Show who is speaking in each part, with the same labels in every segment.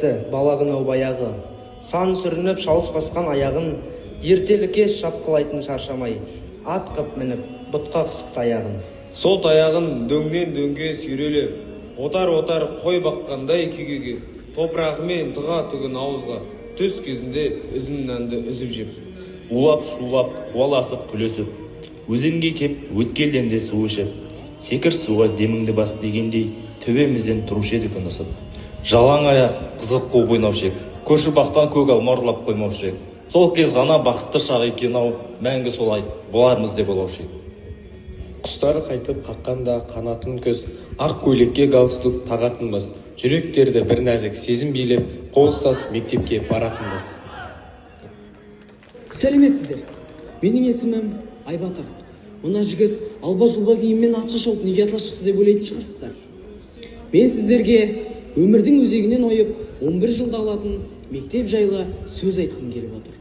Speaker 1: бітті балағын баяғы. Сан сүрініп шалыс басқан аяғын, ертелі кеш шапқылайтын шаршамай, ат қып мініп, бұтқа қысыпты аяғын.
Speaker 2: Сол таяғын дөңнен дөңге сүйрелеп, отар-отар қой баққандай күйгеге, топырағымен тыға түгін ауызға, түс кезінде үзім нанды үзіп жеп.
Speaker 3: Улап-шулап, қуаласып, күлесіп, өзенге кеп, өткелден де су ішіп, секір суға деміңді бас дегендей, төбемізден тұрушы еді күн ысып.
Speaker 4: Жалаң аяқ, қызық қуып ойнаушы ек, көрші бақтан көк алма ұрлап қоймаушы ек. Сол кез ғана бақытты шақ екен-ау, мәңгі солай болармыз деп ойлаушы ек.
Speaker 5: Құстар қайтып қаққанда қанатын көз, ақ көйлекке галстук тағатынбыз, жүректерді бір нәзік сезім билеп, қол ұстасып мектепке баратынбыз.
Speaker 6: Сәлеметсіздер. Менің есімім Айбатыр. Мына жігіт алба-жұлба киіммен атшы шауып неге атла шықты деп ойлайтын шығарсыздар. Мен сіздерге өмірдің өзегінен ойып 11 жылда алатын мектеп жайлы сөз айтқым келіп отыр.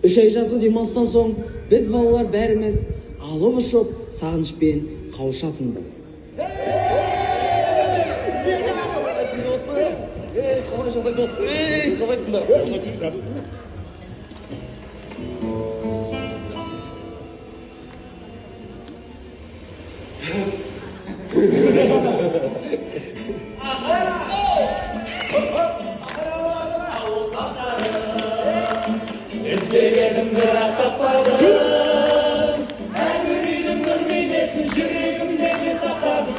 Speaker 6: 3 ай жазғы демалыстан соң біз балалар бәріміз алып ұшып сағынышпен қауышатынбыз.
Speaker 7: İzleyelim bırak kapadım. Her yürüydüm görmeydesin, yüreğimdeki sakladım.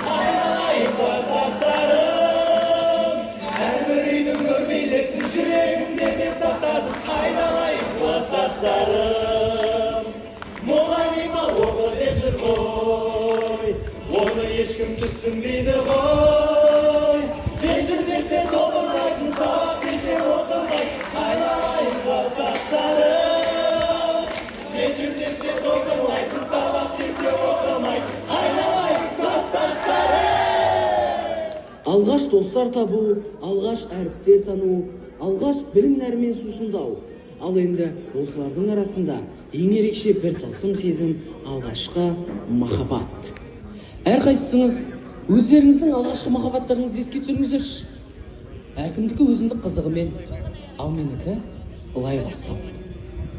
Speaker 7: Ay pastaslarım. Her yürüydüm görmeydesin, yüreğimdeki sakladım. Ay pastaslarım. Muğanima oğlu devir koy. Onu eşkim düşünmeydi koy. Devir dese doldurmaydın, sabah dese oturmaydın. Ay pastaslarım. Devir dese doldurmaydın, sabah dese oturmaydın. Ay pastaslarım.
Speaker 6: Алғаш достар табу, алғаш әріптер тану, алғаш білім нәрмен сусындау. Ал енді осылардың арасында ең ерекше бір тылсым сезім алғашқы махаббат. Әрқайсыңыз өздеріңіздің алғашқы махаббаттарыңызды еске түсіріңіздерші. Әркімдікі өзіндік қызығымен, ал менікі былай басталды.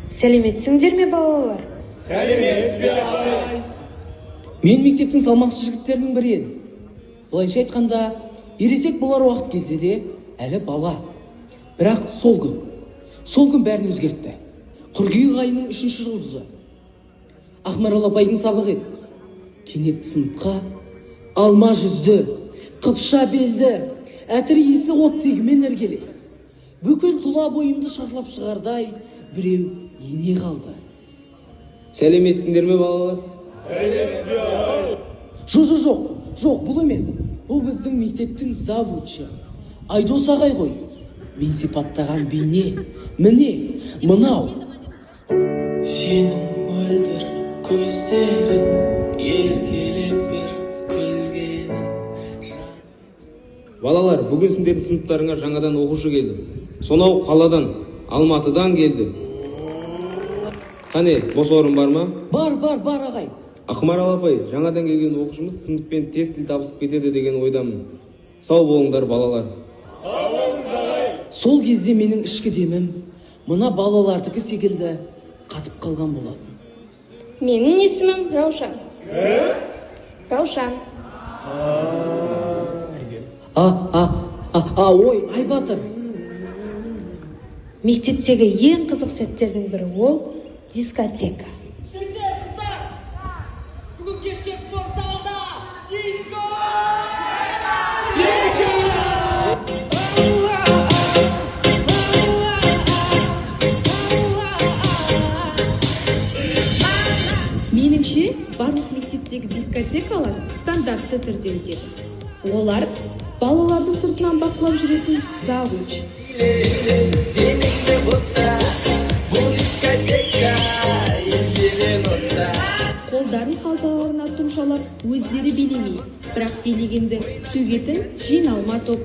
Speaker 8: Сәлеметсіңдер ме балалар?
Speaker 7: Сәлеметсіз апай.
Speaker 6: Мен мектептің салмақты жігіттерінің бірі едім. Былайша айтқанда, ересек болар уақыт кезде де әлі бала. Бірақ сол күн бәрін өзгертті. Қыркүйек айының 3-ші жұлдызы. Ақмарал апайдың сабағы еді. Кенет сыныпқа алма жүзді, қыпша белді, әтір иісі оттегімен іргелес. Бүкіл тұла бойымды шарлап шығардай біреу ене қалды.
Speaker 1: Сәлеметсіңдер ме балалар?
Speaker 6: Жоқ, бұл емес. Бұл біздің мектептің завучы. Айдос ағай ғой. Мен сипаттаған бейне, міне, мынау.
Speaker 7: Сенің мөлдір көздерің, еркелеп бір күлгенің.
Speaker 1: Балалар, бүгін сендердің сыныптарыңа жаңадан оқушы келді. Сонау қаладан, Алматыдан келді. Қане, бос орын бар ма?
Speaker 6: Бар ағай.
Speaker 1: Ақмарал апай, жаңадан келген оқушымыз сыныппен тез тіл табысып кетеді деген ойдамын. Сау болыңдар балалар.
Speaker 6: Сол кезде менің ішкі демім мына балалардікі секілді қатып қалған болатын.
Speaker 8: Менің есімім Раушан. Раушан.
Speaker 6: Ой, Айбатыр.
Speaker 8: Мектептегі ең қызық сәттердің бірі ол дискотека.
Speaker 7: Бүгін кешке спортталда диско!
Speaker 8: Меніңше, барлық мектептегі дискотекалар стандартты түрде өтеді. Олар балаларды сыртынан бақылап жүретін завуч. Қолдарын қалталарына тұмшалап өздері билемей, бірақ билегенді сөгетін жиналма топ.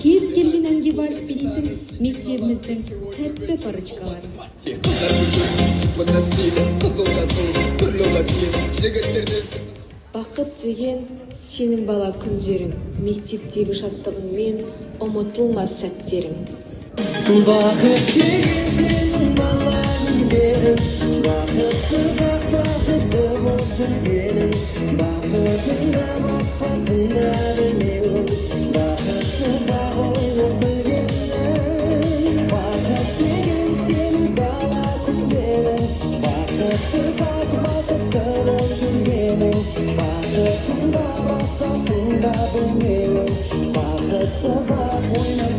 Speaker 8: Кез келген әнге вальс билейтін мектебіміздің тәтті парочкалары.
Speaker 9: Бақыт деген сенің бала күндерің, мектептегі шаттығың мен ұмытылмас сәттерің.
Speaker 7: Бақыт деген сенің бала күндерің, бақытсыз ақ бақытты болсын менің, бақытыңда басқасында білмеуім, бақытсыз ақ ойлап білгенім. Бақыт деген сенің бала күндерің, бақытсыз ақ бақытты болып жүргенің, бақытыңда басқасында білмеуім, бақытсыз ақ ойлап